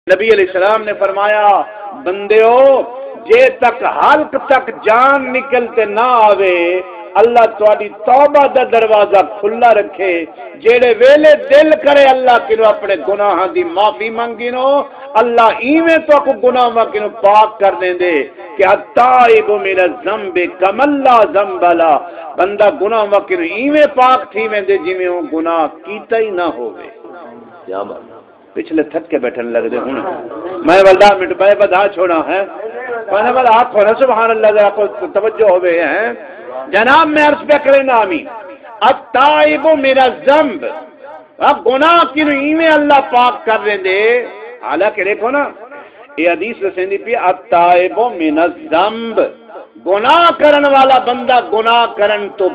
نبی علیہ السلام نے فرمایا بندیو جے تک حلق تک جان نکلتے نہ آوے اللہ تواڈی توبہ دا دروازہ کھلا رکھے جیڑے ویلے دل کرے اللہ کنو اپنے گناہاں دی معافی منگی نو اللہ ایویں تو کو گناہاں کنو پاک کر دیں دے کہ التائب من الذنب کمن لا ذنب لا بندہ گناہاں کنو ایویں پاک تھی ویندے جویں او گناہ کیتا ہی نہ ہوے کیا بات پچھلے تھک کے بیٹھنے لگ دے ہوں میں والدہ منٹ میں بدھا چھوڑا ہے میں نے بولا آپ ہونا سبحان اللہ ذرا کو توجہ ہوئے ہیں جناب میں عرض پہ کریں آمین التائب من الذنب اب گناہ کی نہیں میں اللہ پاک کر رہے دے حالانکہ دیکھو نا یہ حدیث رسیندی پی التائب من الذنب گناہ کرن والا بندہ گناہ کرن تو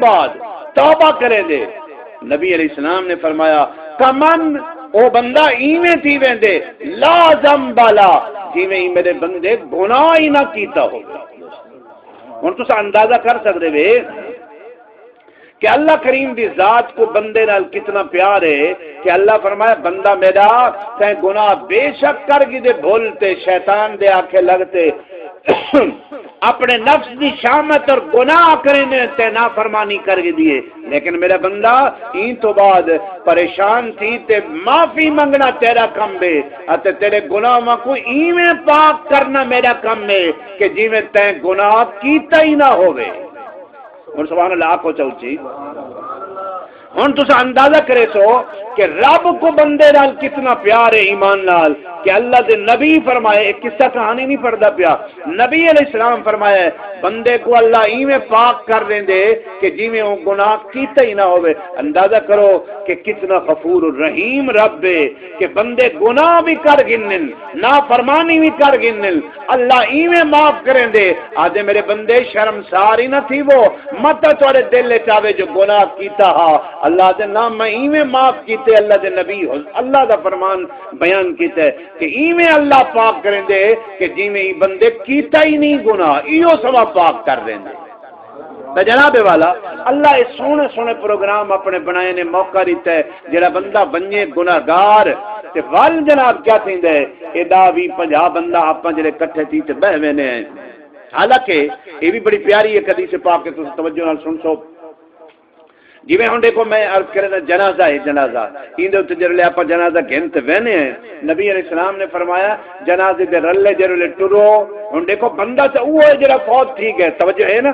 بعد توبہ کرے دے نبی علیہ السلام نے فرمایا کمن او بندہ ایویں تھی ویندے لا ذنب لا جویں میرے بندے گناہ ہی نہ کیتا ہو ہن تساں اندازہ کر سکدے وے کہ اللہ کریم دی ذات کو بندے نال کتنا پیار ہے کہ اللہ فرمایا بندہ میرا تے گناہ بے شک کر گی دے بھولتے شیطان دے آنکھیں لگتے اپنے نفس دی شامت اور گناہ کرنے تے نافرمانی کر کے دیے لیکن میرا بندہ این تو بعد پریشان تھی تے معافی منگنا تیرا کم ہے اتے تیرے گناہاں کو ایویں پاک کرنا میرا کم ہے کہ جویں تے گناہ کیتا ہی نہ ہوے اور سبحان اللہ کو چوچی ہن تسا اندازہ کرے سو کہ رب کو بندے نال کتنا پیار ہے ایمان نال کہ اللہ دے نبی فرمائے ایک قصہ کہانی نہیں پڑھدا پیا نبی علیہ السلام فرمایا بندے کو اللہ ایویں پاک کر دیں دے کہ جویں وہ گناہ کیتا ہی نہ ہوے اندازہ کرو کہ کتنا غفور الرحیم رب ہے کہ بندے گناہ بھی کر گنن نافرمانی بھی کر گنن اللہ ایویں معاف کریں دے آدھے میرے بندے شرمسار ہی نہ تھی وہ مت تھوڑے دل لے چاہے جو گناہ کیتا ہا اللہ دے نام میں ایویں معاف کیتے اللہ دے نبی اللہ دا فرمان بیان کیتے کہ ایویں اللہ پاک کریں دے کہ جویں بندے کیتا ہی نہیں گناہ ایو سوا پاک کر دیں دے تو جناب والا اللہ اس سونے سونے پروگرام اپنے بنائے نے موقع دیتا ہے جڑا بندہ بنجے گناہگار تے وال جناب کیا تھیندا ہے ایڈا بھی 50 بندہ آپاں جڑے کٹھے تھی تے بہوے نے حالانکہ یہ بھی بڑی پیاری ہے حدیث پاک کے تسی توجہ نال سن سو جی ہوں دیکھو میں عرض کرنا جنازہ ہے جنازہ اندر جرلے آپ جنازہ گھنت وہنے ہیں نبی علیہ السلام نے فرمایا جنازے دے رلے جرلے ٹرو ہوں دیکھو بندہ تو وہ ہے جڑا فوت ٹھیک ہے توجہ ہے نا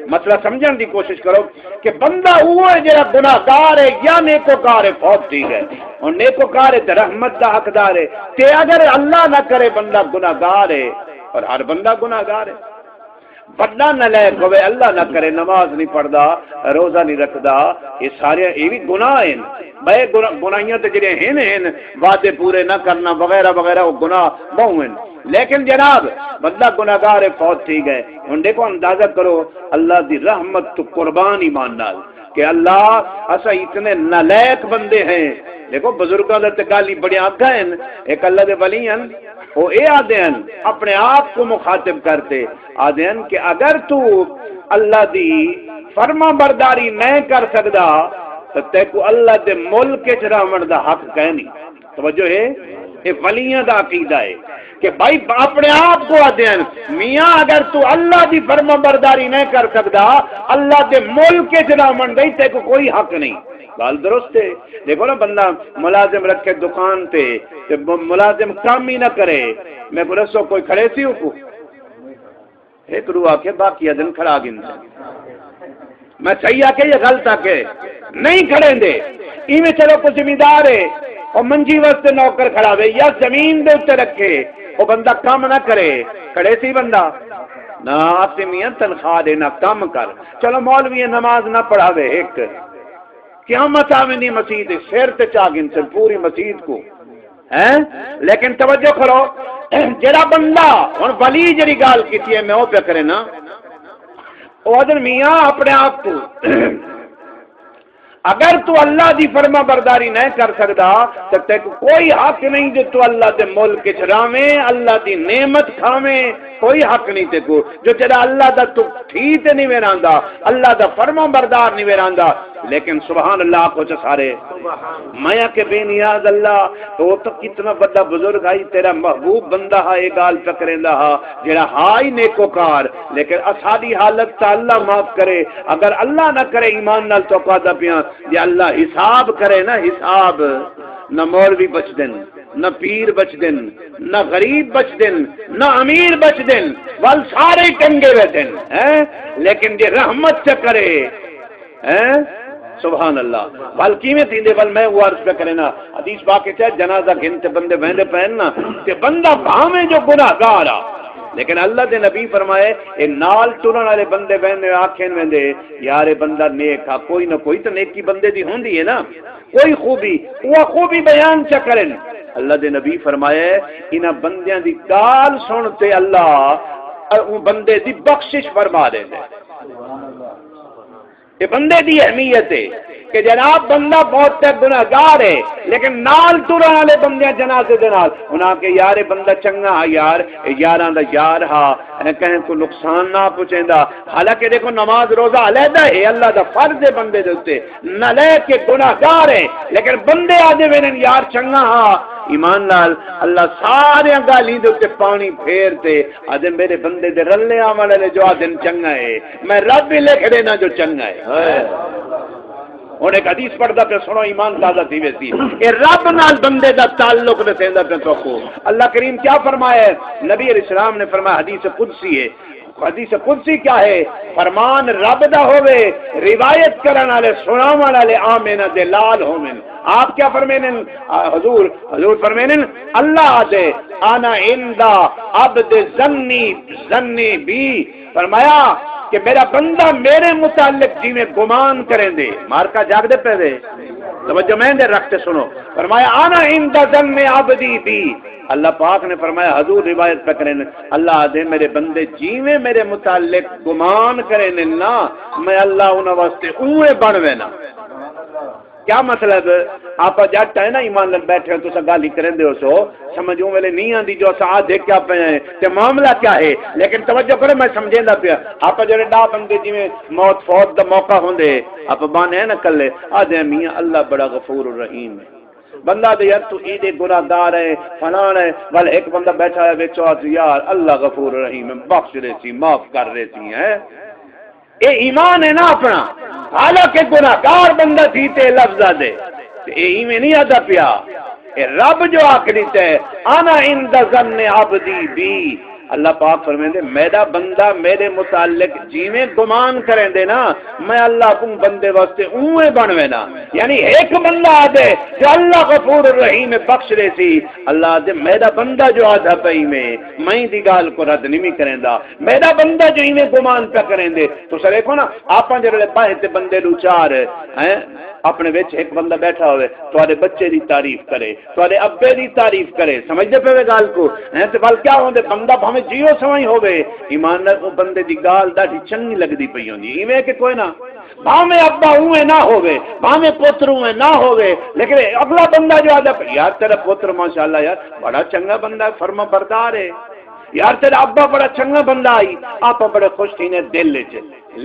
مسئلہ سمجھن دی کوشش کرو کہ بندہ وہ ہے جڑا گناہگار ہے یا نیکوکار ہے فوت ٹھیک ہے اور نیکوکار ہے تے رحمت دا حقدار ہے تے اگر اللہ نہ کرے بندہ گناہگار ہے اور ہر بندہ گناہگار ہے بڑا نالائق ہوئے اللہ نہ کرے نماز نہیں پڑھدا روزہ نہیں رکھدا یہ سارے یہ بھی گناہ ہیں بے گناہیاں تے جڑے ہیں وعدے پورے نہ کرنا وغیرہ وغیرہ وہ گناہ بہو ہیں لیکن جناب بندہ گناہگار ہے فوت ٹھیک ہے ہن دیکھو اندازہ کرو اللہ دی رحمت تو قربان ایمان نال کہ اللہ اسا اتنے نالائق بندے ہیں دیکھو بزرگاں دے تکالی بڑے آگا ہیں ایک اللہ دے ولی ہیں وہ اے آدھے ہیں اپنے آپ کو مخاطب کرتے آدھے ہیں کہ اگر تو اللہ دی فرما برداری نہیں کر سکدا تو تے کو اللہ دے ملک وچ رہن دا حق کہیں نہیں توجہ ہے یہ ولیاں دا عقیدہ ہے کہ بھائی اپنے آپ کو آدھے ہیں میاں اگر تو اللہ دی فرما برداری نہیں کر سکدا اللہ دے ملک وچ رہن دا تے کو کوئی حق نہیں بال درست ہے دیکھو نا بندہ ملازم رکھے دکان تے ملازم کام ہی نہ کرے میں کو رسو کوئی کھڑے سی کو ایک رو آکے باقی دن کھڑا گن میں صحیح آ کے یا غلط آ کے نہیں کھڑے دے ایویں چلو کوئی زمیندار ہے اور منجی واسطے نوکر کھڑا ہوئے یا زمین دے اتنے رکھے وہ بندہ کام نہ کرے کھڑے سی بندہ نہ آپ میاں تنخواہ دینا کام کر چلو مولوی نماز نہ پڑھاوے ایک قیامت آوینی مسجد سیر تے چاگن سے پوری مسجد کو ہیں لیکن توجہ کرو جڑا بندہ ہن ولی جڑی گال کیتی ہے میں او پہ کرے نا او ادھر میاں اپنے آپ کو اگر تو اللہ دی فرما برداری نہیں کر سکتا تو تے کوئی حق نہیں جو تو اللہ دے ملک چراویں، اللہ دی نعمت کھاویں، کوئی حق نہیں تے کو جو تیرا اللہ دا تو ٹھیک نہیں ویراندا، اللہ دا فرما بردار نہیں ویراندا۔ لیکن سبحان اللہ کو سارے میں کہ بے نیاز اللہ تو کتنا بڑا بزرگ ہے، تیرا محبوب بندہ ہے، یہ گال پکریندا ہے جڑا ہائی نیکوکار، لیکن اساڈی حالت تا اللہ معاف کرے، اگر اللہ نہ کرے ایمان نال تو قادا پیاں یہ اللہ حساب کرے نا، حساب نہ مولوی بچ دن، نہ پیر بچ دن، نہ غریب بچ دن، نہ امیر بچ دن، وال سارے ٹنگے ہوئے دن، لیکن یہ رحمت سے کرے، سبحان اللہ۔ وال کیویں تھیندے وال میں وہ عرض پہ کرے نا، حدیث پاک کے چاہے جنازہ گھنتے بندے بہندے پہن نا تے بندہ بھاویں جو گناہ گارا، لیکن اللہ دے نبی فرمائے اے نال ٹرن والے بندے بہنے آکھیں ویندے یار بندہ نیک ہے، کوئی نہ کوئی تو نیکی بندے دی ہوندی ہے نا، کوئی خوبی وہ خوبی بیان چ کرن۔ اللہ دے نبی فرمائے انہاں بندیاں دی گال سنتے اللہ بندے دی بخشش فرما دے دے۔ یہ بندے دی اہمیت ہے کہ جناب بندہ بہت گناہگار ہے لیکن نال ٹرن والے بندے جنازے دے نال انہاں کہ یار بندہ چنگا ہے، یار یاراں دا یار ہا، کہیں کو نقصان نہ پہنچیندا، حالانکہ دیکھو نماز روزہ علیحدہ ہے، اللہ دا فرض ہے بندے دے اوتے، نہ لے کے گناہگار ہے لیکن بندے آدے وینن یار چنگا ہا، ایمان نال اللہ سارے گالی دے اوتے پانی پھیرتے آدھے میرے بندے دے رلے آمن والے جو آدھے چنگا ہے، میں رب بھی لکھ دینا جو چنگا ہے۔ اور ایک حدیث پڑھتا پہ سنو ایمان تازہ تھی ویسی، اے رب نال بندے دا تعلق نہ سیندا پہ توکو۔ اللہ کریم کیا فرمایا ہے؟ نبی علیہ السلام نے فرمایا حدیث قدسی ہے، حدیث قدسی کیا ہے؟ فرمان رب دا ہوئے، روایت کرن والے سناون والے آمین دے لال ہومن۔ آپ کیا فرمینن؟ حضور فرمینن اللہ دے انا عند عبد ظنی بی، فرمایا کہ میرا بندہ میرے متعلق جی میں گمان کریں دے، مارکا جاگ دے پہ دے توجہ میں دے رکھتے سنو، فرمایا انا عند ظن عبدی بی، اللہ پاک نے فرمایا حضور روایت پہ کریں اللہ دے میرے بندے جی میں میرے متعلق گمان کریں نا میں اللہ انہاں واسطے اوے بنوے نا۔ کیا مطلب؟ آپ جٹ ہے نا ایمان لگ بیٹھے ہو تو سا گالی کریں دے ہو سو سمجھوں والے نہیں آندی جو سا دیکھ کیا پہ ہیں تے معاملہ کیا ہے، لیکن توجہ کرے میں سمجھیں دا پیا آپ جڑے ڈا بندے جی میں موت فوت دا موقع ہوندے آپ بانے ہیں نا کلے آدھے میاں اللہ بڑا غفور الرحیم ہے، بندہ دے یار تو عید گناہگار ہے فلان ہے، بل ایک بندہ بیٹھا ہے وچ یار اللہ غفور الرحیم ہے، بخش رہے سی معاف کر رہے سی ہیں، اے ایمان ہے نا اپنا، حالانکہ گناہگار بندہ تھی تے لفظہ دے اے ایمان نہیں آدھا پیا، اے رب جو آکھنی تے انا عند ظن عبدی بی، اللہ پاک فرمائیں دے میرا بندہ میرے متعلق جی میں گمان کریں دے نا میں اللہ کو بندے واسطے اوے بنوے نا، یعنی ایک بندہ آدھے کہ اللہ غفور الرحیم بخش رہے سی، اللہ آدھے میرا بندہ جو آدھا پئی میں دی گال کو رد نہیں کریں دا، میرا بندہ جو ہی میں گمان پہ کریں دے تو سر ایک ہو نا آپ جڑے باہر تے بندے لو چار ہیں اپنے وچ ایک بندہ بیٹھا ہوئے تواڈے بچے دی تعریف کرے، تواڈے ابے دی تعریف کرے، سمجھدے پے گال کو ہیں تے بل کیا ہوندے بندہ بھاویں جیو سوائی ہوے ایمان نال او بندے دی گال ڈاڈی چنگی لگدی پئی ہوندی، ایویں کہ کوئی نہ بھاویں ابا ہوئے نہ ہوے بھاویں پتر ہوئے نہ ہوے لیکن اگلا بندہ جو آدھا یار تیرا پتر ماشاءاللہ یار بڑا چنگا بندہ ہے، فرما بردار ہے، یار تیرا ابا بڑا چنگا بندہ آئی آپ بڑے خوش تھی نے دل وچ،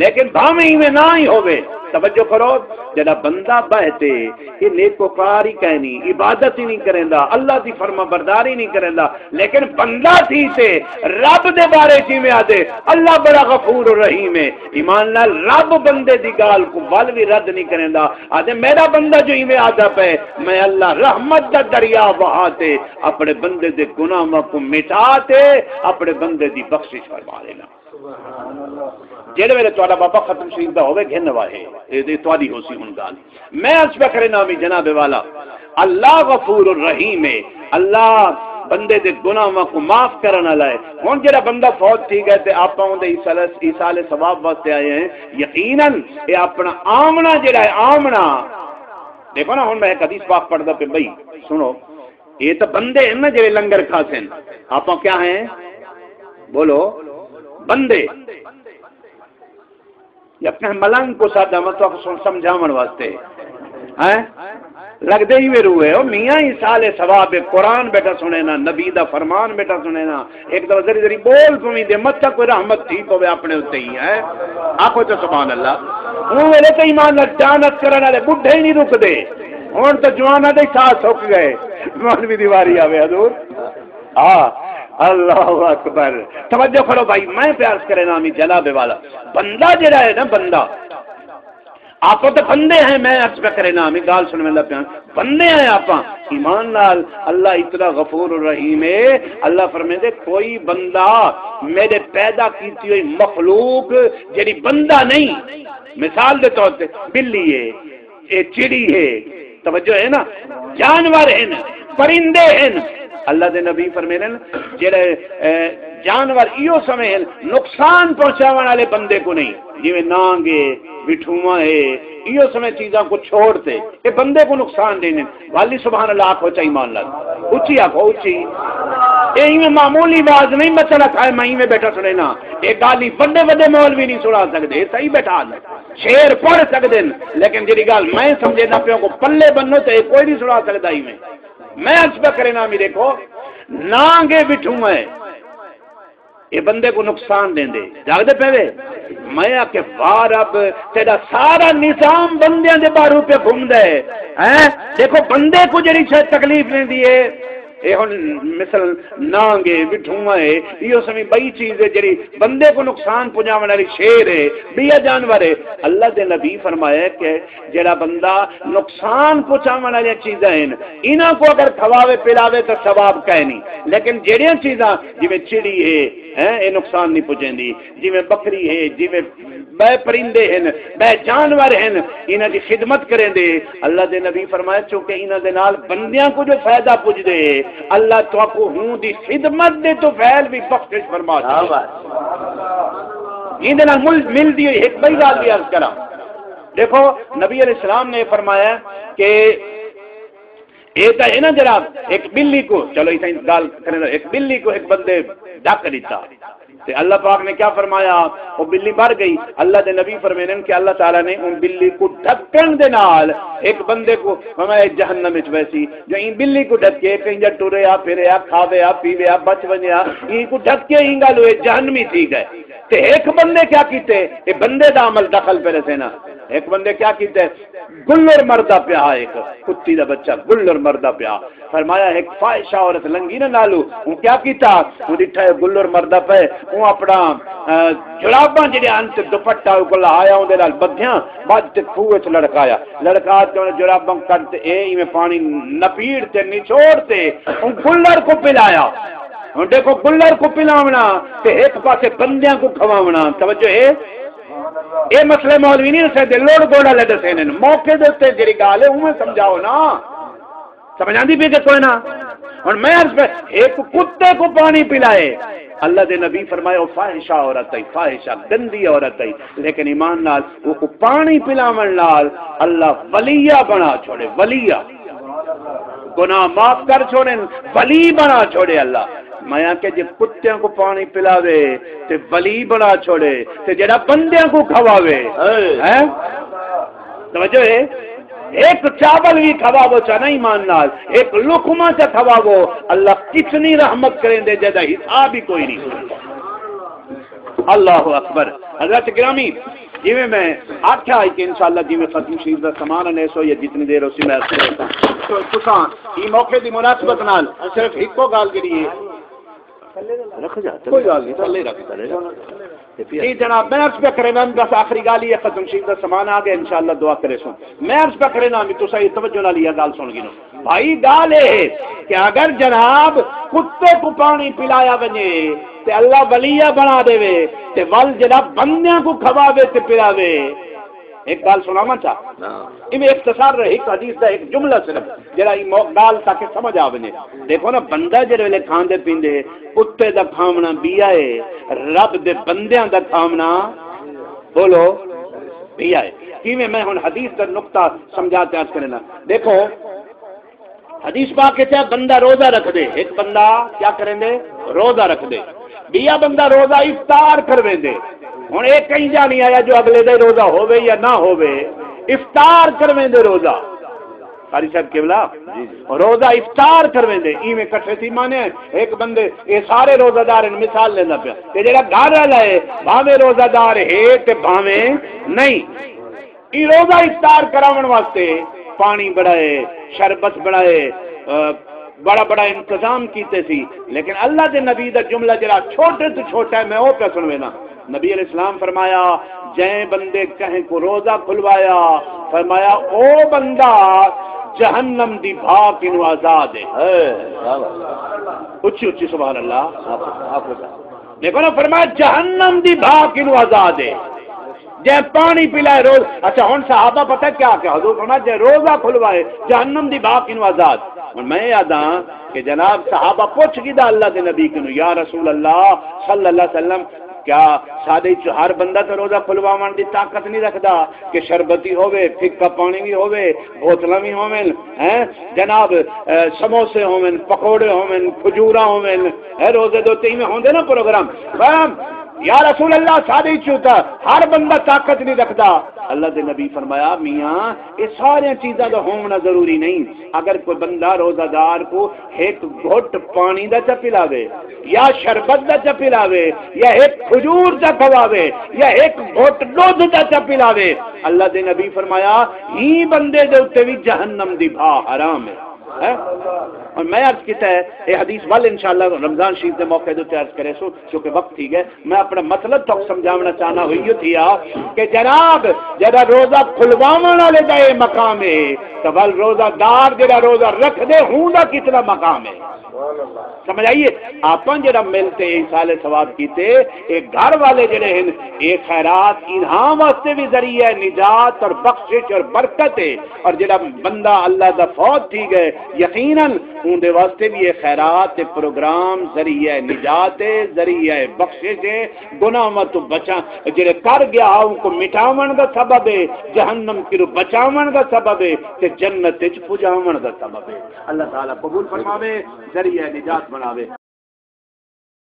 لیکن بھاویں ایویں نہ ہی ہوے توجہ کرو جڑا بندہ بہتے یہ نیکوکار ہی کہنی عبادت ہی نہیں کریندا اللہ دی فرما برداری نہیں کریندا لیکن بندہ تھی تے رب دے بارے جی میں آدے اللہ بڑا غفور الرحیم ہے، ایمان نال رب بندے دی گال کو ول بھی رد نہیں کریندا، آدے میرا بندہ جو ہی میں آدھا پہ میں اللہ رحمت دا دریا بہاتے اپنے بندے دے گناہاں کو مٹاتے اپنے بندے دی بخشش فرما لینا۔ جڑے ویلے تہاڈا بابا ختم شریف دا ہوے گھن واہے اے تہاڈی ہوسی ہن گال میں اس پہ کرے نامی جناب والا اللہ غفور الرحیم ہے، اللہ بندے دے گناہاں کو معاف کرن والا ہے۔ ہن جڑا بندہ فوت تھی گئے تے آپاں اون دے ایصال ثواب واسطے آئے ہیں، یقیناً اے اپنا آمنا جڑا ہے آمنا دیکھو نا ہن میں ایک حدیث پاک پڑھدا پہ بھائی سنو یہ تو بندے ہیں نا جڑے لنگر کھاسن آپاں کیا ہیں بولو بندے یا کہ ملنگ کو سادہ مطلب سمجھاون واسطے ہیں لگتے ہی میرے ہوئے ہو میاں ہی سال ثواب قرآن بیٹا سنے نا نبی دا فرمان بیٹا سنے نا ایک دفعہ ذری ذری بول پویں دے مت کوئی رحمت تھی پوے اپنے اتنے ہی ہے آخو تو سبحان اللہ وہ ویلے تو ایمان نال جانت کرنے والے بڈھے ہی نہیں رکتے ہوں تو جوانا دے ساتھ سک گئے مولوی دیواری آوے حضور ہاں اللہ اکبر توجہ کرو بھائی میں پیار کرے نامی جناب والا بندہ جڑا ہے نا بندہ آپ تو بندے ہیں میں عرض پہ کرے نامی گال سننے اللہ پیان بندے ہیں آپ ایمان نال اللہ اتنا غفور الرحیم ہے اللہ فرمائے دے کوئی بندہ میرے پیدا کیتی ہوئی مخلوق جڑی بندہ نہیں مثال دے طور پہ بلی ہے یہ چڑی ہے توجہ ہے نا جانور ہیں پرندے ہیں اللہ دے نبی فرمینے جڑے جانور ایو سمے نقصان پہنچاون والے بندے کو نہیں جویں نانگے بٹھواں ہے ایو سمے چیزاں کو چھوڑتے یہ بندے کو نقصان دینے والی سبحان اللہ آکھو چاہیے مان لگ اچھی آکھو اچھی یہ میں معمولی باز نہیں بچنا کھائے میں میں بیٹھا سنے نا یہ گالی بڑے بڑے مولوی نہیں سنا سکتے صحیح بیٹھا شیر پڑھ سکتے لیکن جی گال میں سمجھے نہ پیوں کو پلے بنو تو کوئی نہیں سنا سکتا ہی میں عرض پہ کرے نا میرے کو نانگے بٹھوں ہے یہ بندے کو نقصان دیں دے جاگ دے پہلے میں آکے رب تیرا سارا نظام بندیاں دے بارو پہ گھوم دے دیکھو بندے کو جڑی شاید تکلیف لیں دیئے یہ ہن مثل نانگے بٹھواں ہے یہ سمی بئی چیز ہے جڑی بندے کو نقصان پہنچاون والی شیر ہے بیا جانور ہے اللہ دے نبی فرمایا کہ جڑا بندہ نقصان پہنچاون والی چیزاں ہیں انہاں کو اگر کھواوے پلاوے تو ثواب کہے نہیں لیکن جڑیاں چیزاں جویں چڑی ہے یہ نقصان نہیں پہنچاندی جویں بکری ہے جویں بے پرندے ہیں بے جانور ہیں انہاں دی خدمت کریں دے اللہ دے نبی فرمایا چونکہ انہاں دے نال بندیاں کو جو فائدہ پہنچ دے اللہ تو آپ کو ہوں دی خدمت دے تو فعل بھی بخشش فرما دے یہ نال مل دی ایک بڑی گل بھی عرض کرا دیکھو نبی علیہ السلام نے فرمایا کہ ایک ہے نا جناب ایک بلی کو چلو اسے گال کریں ایک بلی کو ایک بندے ڈاک دیتا تے اللہ پاک نے کیا فرمایا وہ بلی مر گئی اللہ دے نبی فرمائیں کہ اللہ تعالیٰ نے ان بلی کو ڈھکن دے نال ایک بندے کو فرمایا جہنم وچ ویسی جو ان بلی کو ڈھک کے کہیں جا ٹرے آ پھرے آ کھاوے آ پیوے آ بچ ونجے آ ان کو ڈھک کے ہی گل ہوئے جہنمی تھی گئے تے ایک بندے کیا کیتے یہ بندے دا عمل دخل پہ رسے نا ایک بندے کیا کیتے گلر مردہ پیا ایک کتی دا بچہ گلر مردہ پیا فرمایا ایک فائشہ عورت لنگی نہ نالو وہ کیا کیتا وہ ڈٹھا ہے گلر مردہ پہ وہ اپنا جراباں جڑے انت دوپٹہ کو لایا اون دے نال بدھیاں بعد تے کھوے وچ لڑکایا لڑکا تے جراباں کڈ اے میں پانی نپیڑ تے نچوڑ تے اون گلر کو پلایا ہن دیکھو گلر کو پلاونا تے ایک پاسے بندیاں کو کھواونا توجہ ہے یہ مسئلے مولوی نہیں رسے دے لوڑ گوڑا لے دسے نے موقع دے تے جڑی گل ہے اوویں سمجھاؤ نا سمجھاندی بھی کہ کوئی نا اور میں عرض پہ ایک کتے کو پانی پلائے اللہ دے نبی فرمائے وہ فاحشہ عورت ہے فاحشہ گندی عورت ہے لیکن ایمان نال وہ کو پانی پلاون نال اللہ ولیہ بنا چھوڑے ولیہ گناہ معاف کر چھوڑے ولی بنا چھوڑے اللہ میں کہ جب کتیاں کو پانی پلاوے تے ولی بنا چھوڑے تے جڑا بندیاں کو کھواوے ہیں توجہ ہے ایک چاول بھی کھواو چا نہیں ماننا ایک لقمہ چا کھواو اللہ کتنی رحمت کریں دے جدا حساب ہی کوئی نہیں اللہ اکبر حضرت گرامی جی میں آخیا ہے کہ انشاءاللہ جی میں ختم شریف کا سامان ہے سو یا جتنی دیر اسی میں تو تساں یہ موقع دی مناسبت نال صرف ایکو گال کریے رکھ جا کوئی گال نہیں تھلے رکھ چلے جی جناب میں عرض پہ کرے نا بس آخری گال یہ ختم شریف کا سامان آ گیا انشاءاللہ دعا کرے سن میں عرض پہ کرے نا تو صحیح توجہ نہ لیا گال سن گی نو بھائی گال ہے کہ اگر جناب کتے کو پانی پلایا بنے تے اللہ ولیہ بنا دے وے تے ول جناب بندیاں کو کھواوے تے پلاوے ایک گال سناواں چا میں اختصار رہے ایک حدیث دا ایک جملہ صرف جڑا گال تاکہ سمجھ آ ونے دیکھو نا بندہ جڑے ویلے کھاندے پیندے کتے دا کھاونا بیا ہے رب دے بندیاں دا کھاونا بولو بیا ہے کیویں میں ہن حدیث دا نقطہ سمجھاتے ہیں کرنا دیکھو حدیث پاک کہتے ہیں بندہ روزہ رکھ دے ایک بندہ کیا کریں دے روزہ رکھ دے بیا بندہ روزہ افطار کرویں دے ہن ایک کہیں جا نہیں آیا جو اگلے دے روزہ ہووے یا نہ ہووے افطار کرویں دے روزہ قاری صاحب قبلہ روزہ افطار کرویں دے ایویں کٹھے تھی مانے ایک بندے یہ سارے روزہ دار مثال لینا پیا تے جڑا گھر والا ہے بھاویں روزہ دار ہے تے بھاویں نہیں ای روزہ افطار کراون واسطے پانی بڑھائے شربت بڑھائے بڑا بڑا انتظام کیتے سی لیکن اللہ دے نبی دا جملہ جڑا چھوٹے تو چھوٹا ہے میں وہ پہ سنوینا نبی علیہ السلام فرمایا جائیں بندے کہیں کو روزہ کھلوایا فرمایا او بندہ جہنم دی بھاک انو آزاد ہے اچھی اچھی سبحان اللہ دیکھو نا فرمایا جہنم دی بھاک انو آزاد ہے جے پانی پلائے روز اچھا ہن صحابہ پتہ کیا حضور فرمایا جے روزہ کھلوائے جہنم دی بھاک انو آزاد میں یاد ہاں کہ جناب صحابہ پوچھ گیا اللہ کے نبی کنو یا رسول اللہ صلی اللہ علیہ وسلم کیا سادے ہر بندہ تو روزہ کھلواون دی طاقت نہیں رکھدا کہ شربتی ہوے پھکا پانی بھی ہوے بوتلاں بھی ہوویں ہیں جناب سموسے ہوویں پکوڑے ہوویں کھجوراں ہوویں روزے دو تین میں ہوندے نا پروگرام یا رسول اللہ سادے چوتا ہر بندہ طاقت نہیں رکھدا اللہ دے نبی فرمایا میاں یہ ساری چیزاں دا ہونا ضروری نہیں اگر کوئی بندہ روزہ دار کو ایک گھٹ پانی دا چا پلاوے یا شربت دا چا پلاوے یا ایک کھجور دا کھواوے یا ایک گھٹ دودھ دا چا پلاوے اللہ دے نبی فرمایا ہی بندے دے اوتے بھی جہنم دی بھا حرام ہے اور میں عرض کیتا ہے یہ حدیث وال انشاءاللہ رمضان شریف کے موقع دے عرض کرے سو چونکہ وقت تھی گئے میں اپنا مطلب تک سمجھاونا چاہنا ہوئی تھی کہ جناب جڑا روزہ کھلواون والے دا یہ مقام ہے تو ول روزہ دار جڑا روزہ رکھ دے ہوں دا کتنا مقام ہے سمجھ آئیے آپ جڑا ملتے سال ثواب کیتے ایک گھر والے جڑے ہیں ایک خیرات انعام واسطے بھی ذریعہ نجات اور بخشش اور برکت ہے اور جڑا بندہ اللہ دا فوت تھی گئے یقیناً ان دے واسطے بھی یہ خیرات پروگرام ذریعہ نجات ہے ذریعہ بخشش ہے گناہاں تو بچا جڑے کر گیا ان کو مٹاون دا سبب ہے جہنم کی رو بچاون دا سبب ہے تے جنت وچ پہنچاون دا سبب ہے اللہ تعالی قبول فرماوے ذریعہ نجات بناوے